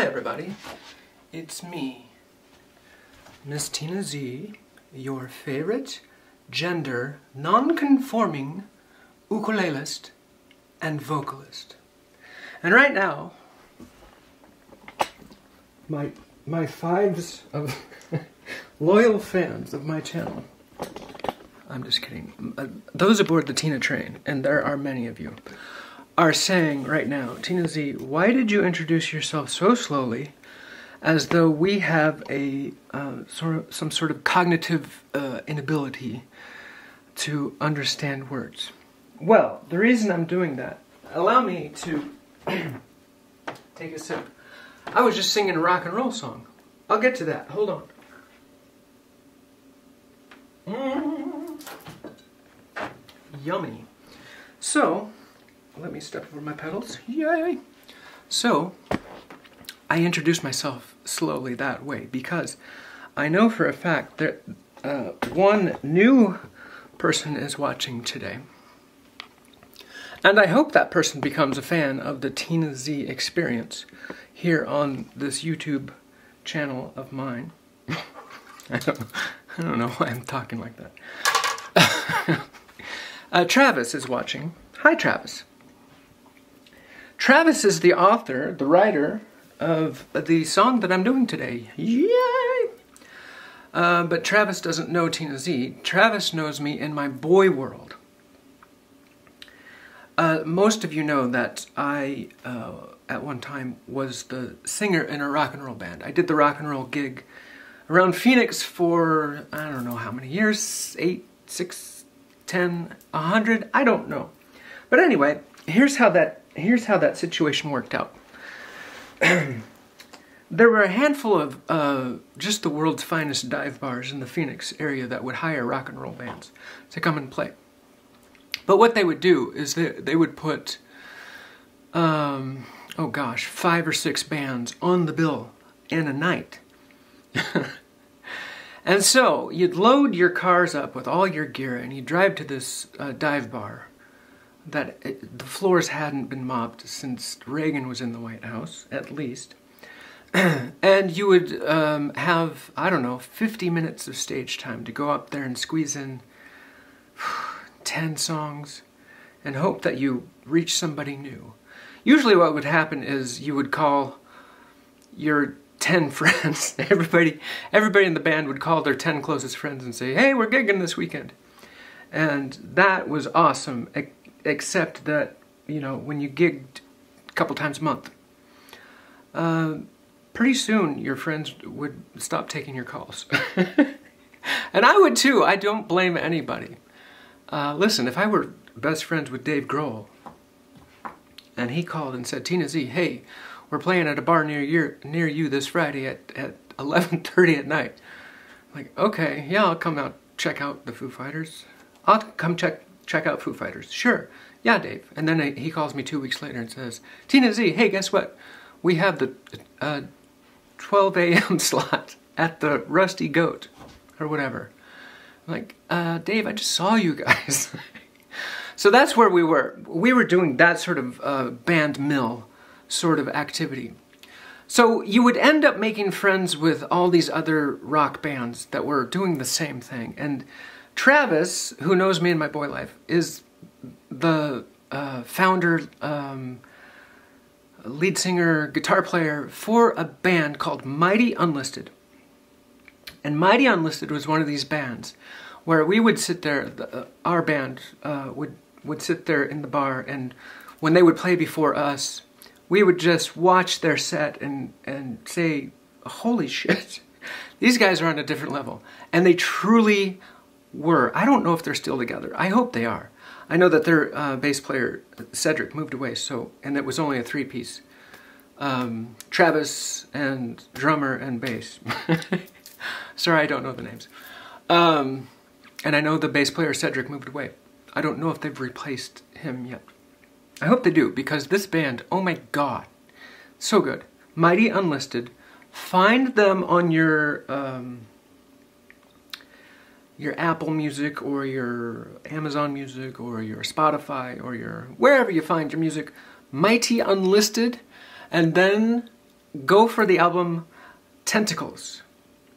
everybody, it's me, Miss Tina Z, your favorite, gender, non-conforming ukulelist and vocalist. And right now, my fives of loyal fans of my channel, I'm just kidding, those aboard the Tina train, and there are many of you, are saying right now, Tina Z, why did you introduce yourself so slowly, as though we have a some sort of cognitive inability to understand words? Well, the reason I'm doing that, allow me to take a sip. I was just singing a rock and roll song. I'll get to that. Hold on. Yummy. So, let me step over my pedals. Yay! So, I introduced myself slowly that way because I know for a fact that one new person is watching today. And I hope that person becomes a fan of the Tina Z experience here on this YouTube channel of mine. I don't know why I'm talking like that. Travis is watching. Hi, Travis. Travis is the author, the writer of the song that I'm doing today. Yay! But Travis doesn't know Tina Z. Travis knows me in my boy world. Most of you know that I, at one time, was the singer in a rock and roll band. I did the rock and roll gig around Phoenix for, I don't know how many years, 8, 6, 10, 100, I don't know. But anyway, here's how that situation worked out. There were a handful of just the world's finest dive bars in the Phoenix area that would hire rock and roll bands to come and play. But what they would do is they would put, oh gosh, 5 or 6 bands on the bill in a night. And so you'd load your cars up with all your gear and you'd drive to this dive bar that the floors hadn't been mopped since Reagan was in the White House, at least. And you would have, I don't know, 50 minutes of stage time to go up there and squeeze in 10 songs and hope that you reach somebody new. Usually what would happen is you would call your 10 friends. Everybody in the band would call their 10 closest friends and say, hey, we're gigging this weekend. And that was awesome, except that, you know, when you gigged a couple times a month, pretty soon your friends would stop taking your calls. And I would too. I don't blame anybody. Listen, if I were best friends with Dave Grohl, and he called and said, Tina Z, hey, we're playing at a bar near you this Friday at 11:30 at night. I'm like, okay, yeah, I'll come out, check out the Foo Fighters. I'll come check out Foo Fighters. Sure, yeah, Dave. And then he calls me 2 weeks later and says, Tina Z, hey, guess what? We have the 12 a.m. slot at the Rusty Goat, or whatever. I'm like, Dave, I just saw you guys. So that's where we were. We were doing that sort of band mill sort of activity. So you would end up making friends with all these other rock bands that were doing the same thing. And Travis, who knows me in my boy life, is the founder, lead singer, guitar player for a band called Mighty Unlisted. And Mighty Unlisted was one of these bands where we would sit there, our band would sit there in the bar, and when they would play before us, we would just watch their set and say, holy shit, these guys are on a different level. And they truly were. I don't know if they're still together. I hope they are. I know that their bass player, Cedric, moved away, and it was only a 3-piece. Travis and drummer and bass. Sorry, I don't know the names. And I know the bass player, Cedric, moved away. I don't know if they've replaced him yet. I hope they do, because this band, oh my god, so good. Mighty Unlisted. Find them on your Apple Music or your Amazon Music or your Spotify or your wherever you find your music. Mighty Unlisted. And then go for the album Tentacles.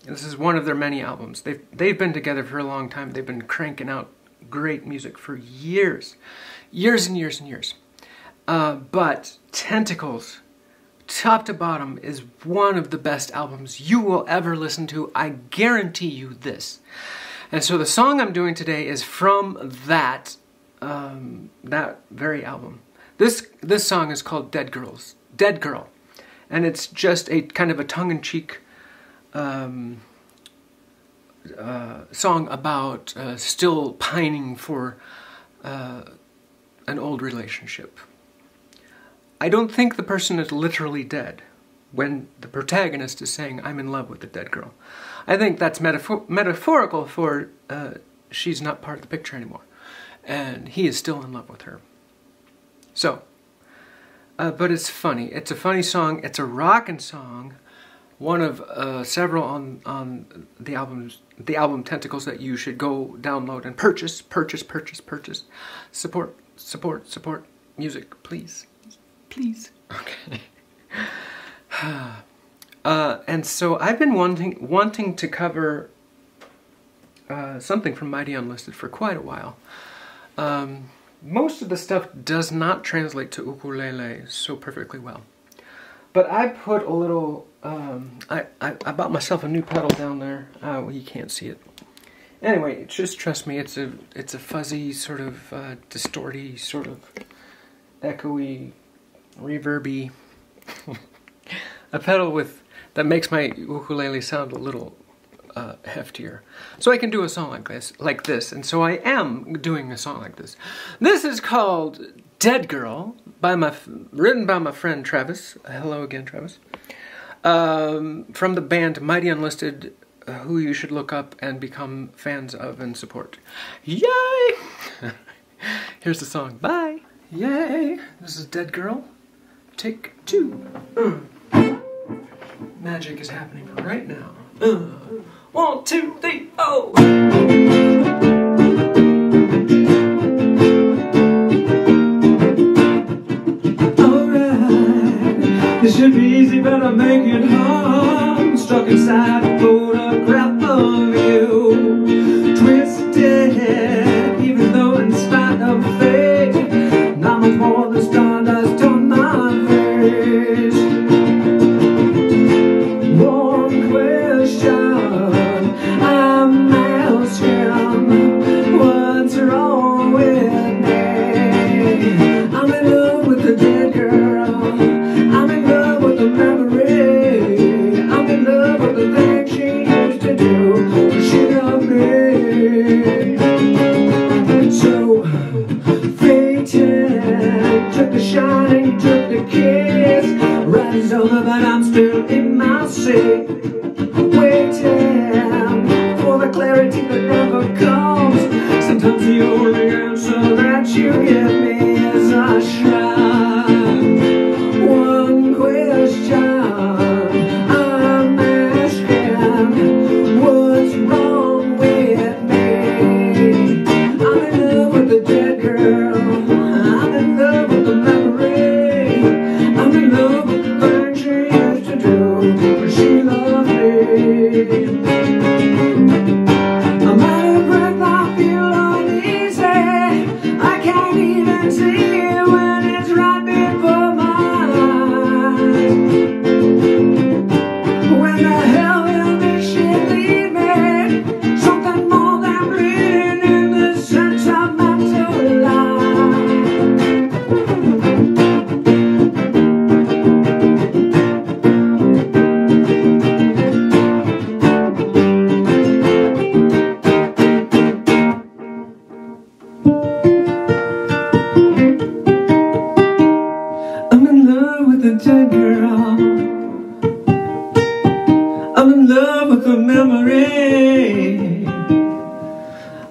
This is one of their many albums. They've been together for a long time. They've been cranking out great music for years. Years and years and years. But Tentacles, top to bottom, is one of the best albums you will ever listen to. I guarantee you this. And so the song I'm doing today is from that very album. This song is called Dead Girl. And it's just a kind of a tongue-in-cheek song about still pining for an old relationship. I don't think the person is literally dead when the protagonist is saying, I'm in love with the dead girl. I think that's metaphorical for she's not part of the picture anymore. And he is still in love with her. So, but it's funny. It's a funny song. It's a rockin' song. One of several on the album Tentacles that you should go download and purchase. Support music, please. Please. Okay. And so I've been wanting to cover something from Mighty Unlisted for quite a while. Most of the stuff does not translate to ukulele so perfectly well. But I put a little, I bought myself a new pedal down there. Well, you can't see it. Anyway, just trust me, it's a fuzzy, sort of distorty, sort of echoey, reverby, a pedal that makes my ukulele sound a little heftier. So I can do a song like this, and so I am doing a song like this. This is called Dead Girl, written by my friend Travis. Hello again, Travis. From the band Mighty Unlisted, who you should look up and become fans of and support. Yay! Here's the song. Bye! Yay! This is Dead Girl. Take 2. Magic is happening right now. 1, 2, 3, oh! Alright, it should be easy, but I make it hard. Stuck inside a photograph of you, twisted, even though in spite of fate, not much more than stardust on my face. One question I'm asking, what's wrong with me? I'm in love with the dead girl. I'm in love with the memory. I'm in love with the things she used to do. She loved me. So faded, took the shining, took the kiss. Ride is over, but I'm still in my seat, waiting for the clarity that never comes. Sometimes the only answer that you give me is a shrug. One question I'm asking, what's wrong with me? I'm in love with the dead girl. I'm in love with the memory. I'm in love with the things she used to do when she loved me. I'm out of breath, I feel uneasy. I can't even see when it's right before my eyes. When the hell will this shit leave me? Something more than bleeding in the sense of mental life. I'm in love with the dead girl. I'm in love with the memory.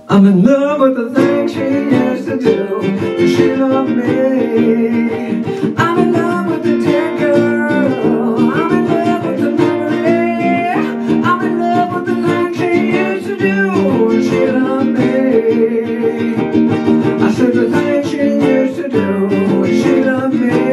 I'm in love with the things she used to do when she loved me. I'm in love with the dead girl. I'm in love with the memory. I'm in love with the things she used to do when she loved me. I said the things she used to do when she loved me.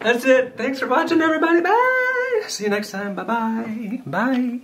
That's it. Thanks for watching, everybody. Bye. See you next time. Bye-bye. Bye.